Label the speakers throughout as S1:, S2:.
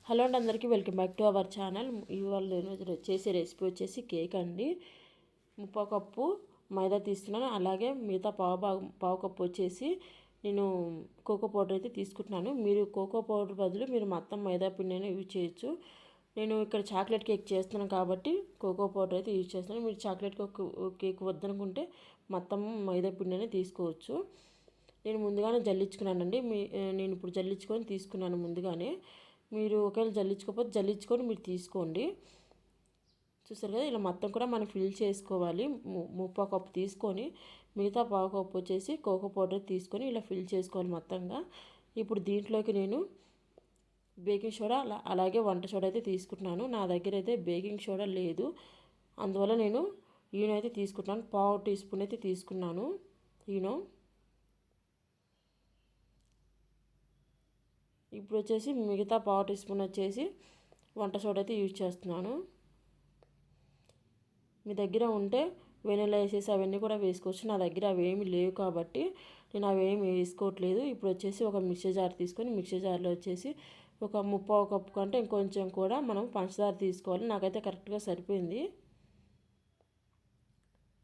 S1: Hello అండి, అందరికీ welcome back to our channel. ఇవాళ నేను చేసే రెసిపీ వచ్చేసి కేక్ అండి. ముప్పావు కప్పు మైదా తీసుకున్నాను. అలాగే మిగతా పావు కప్పు వచ్చేసి నేను కోకో పౌడర్ అయితే తీసుకుంటున్నాను. మీరు కోకో పౌడర్ బదులు మీరు మొత్తం మైదా పిండి అయినా యూజ్ చేయొచ్చు. నేను ఇక్కడ చాక్లెట్ కేక్ చేస్తున్నాను కాబట్టి కోకో పౌడర్ అయితే యూజ్ చేస్తున్నాను. మీరు చాక్లెట్ కేక్ వద్దనుకుంటే మొత్తం మైదా పిండి అయినా తీసుకోవచ్చు. నేను ముందుగానే జల్లించుకున్నానండి. నేను ఇప్పుడు జల్లించుకొని తీసుకున్నాను ముందుగానే. మీరు ఒకవేళ జల్లించుకోకపోతే జల్లించుకొని మీరు తీసుకోండి. చూసారు కదా, ఇలా మొత్తం కూడా మనం ఫిల్ చేసుకోవాలి. ముప్పావు కప్పు తీసుకొని మిగతా పావు కప్పు వచ్చేసి కోకో పౌడర్ తీసుకొని ఇలా ఫిల్ చేసుకోవాలి మొత్తంగా. ఇప్పుడు దీంట్లోకి నేను బేకింగ్ సోడా అలాగే వంట సోడా అయితే తీసుకుంటున్నాను. నా దగ్గర అయితే బేకింగ్ సోడా లేదు, అందువల్ల నేను ఈనో అయితే తీసుకుంటున్నాను. పావు టీ స్పూన్ అయితే తీసుకున్నాను ఈనో. ఇప్పుడు వచ్చేసి మిగతా పావు టీ స్పూన్ వచ్చేసి వంట సోడా అయితే యూజ్ చేస్తున్నాను. మీ దగ్గర ఉంటే వెనిలా వేసేసి అవన్నీ కూడా వేసుకోవచ్చు. నా దగ్గర అవేమి లేవు కాబట్టి నేను అవేమి వేసుకోవట్లేదు. ఇప్పుడు వచ్చేసి ఒక మిక్సీ జార్ తీసుకొని మిక్సీ జార్లో వచ్చేసి ఒక ముప్పావు కప్పు కంటే ఇంకొంచెం కూడా మనం పంచదార తీసుకోవాలి. నాకైతే కరెక్ట్గా సరిపోయింది.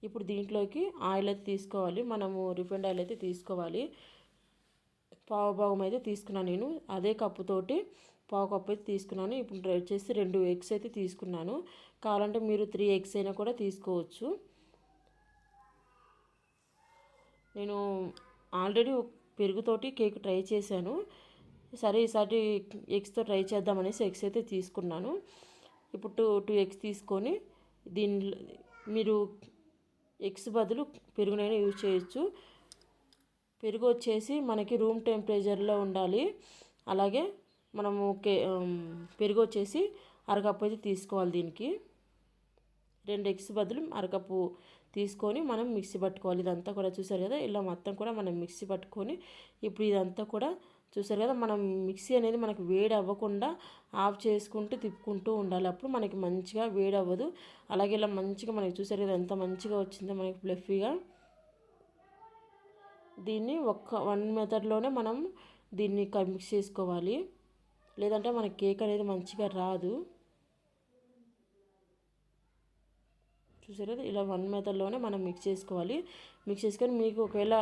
S1: ఇప్పుడు దీంట్లోకి ఆయిల్ అయితే తీసుకోవాలి. మనము రిఫైండ్ ఆయిల్ అయితే తీసుకోవాలి. పావు భాగం అయితే తీసుకున్నాను నేను. అదే కప్పుతోటి పావు కప్పు అయితే తీసుకున్నాను. ఇప్పుడు వచ్చేసి 2 ఎగ్స్ అయితే తీసుకున్నాను. కావాలంటే మీరు 3 ఎగ్స్ అయినా కూడా తీసుకోవచ్చు. నేను ఆల్రెడీ పెరుగుతోటి కేక్ ట్రై చేశాను. సరే ఈసారి ఎగ్స్తో ట్రై చేద్దామనేసి ఎగ్స్ అయితే తీసుకున్నాను. ఇప్పుడు టూ ఎగ్స్ తీసుకొని దీనిలో మీరు ఎగ్స్ బదులు పెరుగునైనా యూజ్ చేయొచ్చు. పెరుగు వచ్చేసి మనకి రూమ్ టెంపరేచర్లో ఉండాలి. అలాగే మనము పెరుగు వచ్చేసి అరకప్పు అయితే తీసుకోవాలి. దీనికి 2 ఎగ్స్ బదులు అరకప్పు తీసుకొని మనం మిక్సీ పట్టుకోవాలి. ఇదంతా కూడా చూసారు కదా, ఇలా మొత్తం కూడా మనం మిక్సీ పట్టుకొని ఇప్పుడు ఇదంతా కూడా చూసారు కదా, మనం మిక్సీ అనేది మనకి వేడి అవ్వకుండా ఆఫ్ చేసుకుంటూ తిప్పుకుంటూ ఉండాలి. అప్పుడు మనకి మంచిగా వేడి అవ్వదు. అలాగే ఇలా మంచిగా మనకి చూసారు కదా ఎంత మంచిగా వచ్చిందో మనకి ఫ్లఫీగా. దీన్ని 1 మెథడ్లోనే మనం దీన్ని మిక్స్ చేసుకోవాలి, లేదంటే మన కేక్ అనేది మంచిగా రాదు. చూసారు, ఇలా 1 మెథడ్లోనే మనం మిక్స్ చేసుకోవాలి. మిక్స్ చేసుకొని మీకు ఒకవేళ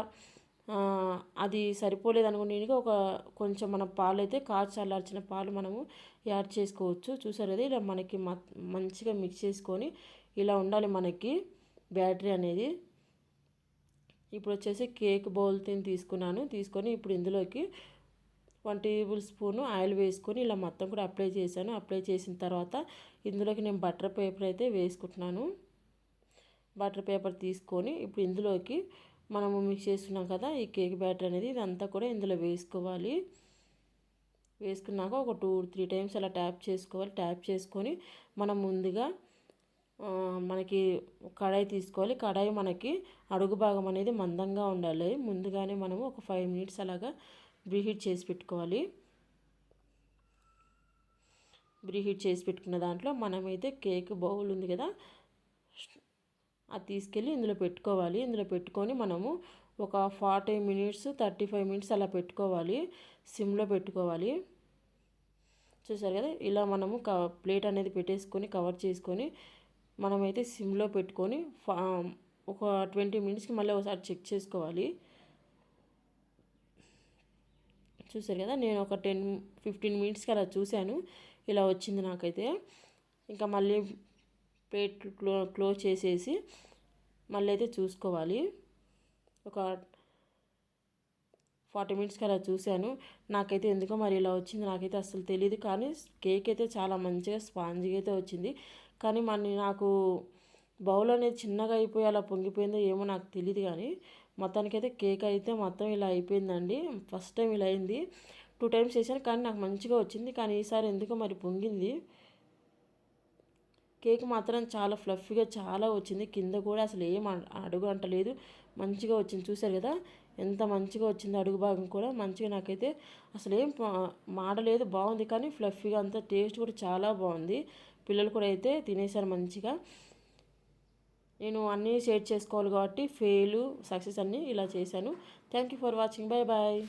S1: అది సరిపోలేదు అనుకుంటే కొంచెం మన పాలు అయితే కాచి చల్లార్చిన పాలు మనము యాడ్ చేసుకోవచ్చు. చూసారు కదా, ఇలా మనకి మంచిగా మిక్స్ చేసుకొని ఇలా ఉండాలి మనకి బ్యాటరీ అనేది. ఇప్పుడు వచ్చేసి కేక్ బౌల్ తీసుకొని ఇప్పుడు ఇందులోకి 1 టేబుల్ స్పూన్ ఆయిల్ వేసుకొని ఇలా మొత్తం కూడా అప్లై చేశాను. అప్లై చేసిన తర్వాత ఇందులోకి నేను బటర్ పేపర్ అయితే వేసుకుంటున్నాను. బటర్ పేపర్ తీసుకొని ఇప్పుడు ఇందులోకి మనము మిక్స్ చేస్తున్నాం కదా ఈ కేక్ బ్యాటర్ అనేది, ఇదంతా కూడా ఇందులో వేసుకోవాలి. వేసుకున్నాక ఒక 2-3 టైమ్స్ అలా ట్యాప్ చేసుకోవాలి. ట్యాప్ చేసుకొని మనం ముందుగా మనకి కడాయి తీసుకోవాలి. కడాయి మనకి అడుగు భాగం అనేది మందంగా ఉండాలి. ముందుగానే మనము ఒక 5 మినిట్స్ అలాగా ప్రీహీట్ చేసి పెట్టుకోవాలి. ప్రీహీట్ చేసి పెట్టుకున్న దాంట్లో మనమైతే కేక్ బౌల్ ఉంది కదా, అది తీసుకెళ్ళి ఇందులో పెట్టుకోవాలి. ఇందులో పెట్టుకొని మనము ఒక 40 మినిట్స్ 35 మినిట్స్ అలా పెట్టుకోవాలి. సిమ్లో పెట్టుకోవాలి. చూసారు కదా, ఇలా మనము ప్లేట్ అనేది పెట్టేసుకొని కవర్ చేసుకొని మనమైతే సిమ్లో పెట్టుకొని ఒక 20 మినిట్స్కి మళ్ళీ ఒకసారి చెక్ చేసుకోవాలి. చూసారు కదా, నేను ఒక 10-15 మినిట్స్కి అలా చూశాను. ఇలా వచ్చింది నాకైతే. ఇంకా మళ్ళీ ప్లేట్ క్లోజ్ చేసేసి మళ్ళీ అయితే చూసుకోవాలి. ఒక 40 మినిట్స్కి అలా చూశాను. నాకైతే ఎందుకో మరి ఇలా వచ్చింది, నాకైతే అసలు తెలియదు. కానీ కేక్ అయితే చాలా మంచిగా స్పాంజ్గా అయితే వచ్చింది. కానీ నాకు బౌల్ అనేది చిన్నగా అయిపోయి అలా పొంగిపోయిందో ఏమో నాకు తెలియదు. కానీ మొత్తానికైతే కేక్ అయితే మొత్తం ఇలా అయిపోయిందండి. ఫస్ట్ టైం ఇలా అయింది. 2 టైమ్స్ చేశాను కానీ నాకు మంచిగా వచ్చింది. కానీ ఈసారి ఎందుకో మరి పొంగింది. కేక్ మాత్రం చాలా ఫ్లఫీగా చాలా వచ్చింది. కింద కూడా అసలు ఏం అడుగు అంటలేదు, మంచిగా వచ్చింది. చూసారు కదా ఎంత మంచిగా వచ్చింది. అడుగు భాగం కూడా మంచిగా నాకైతే అసలు ఏం మాడలేదు, బాగుంది. కానీ ఫ్లఫీగా అంతా టేస్ట్ కూడా చాలా బాగుంది. పిల్లలు కూడా అయితే తినేసారు మంచిగా. నేను అన్నీ షేర్ చేసుకోవాలి కాబట్టి ఫెయిల్ సక్సెస్ అన్నీ ఇలా చేశాను. Thank you for watching. Bye bye.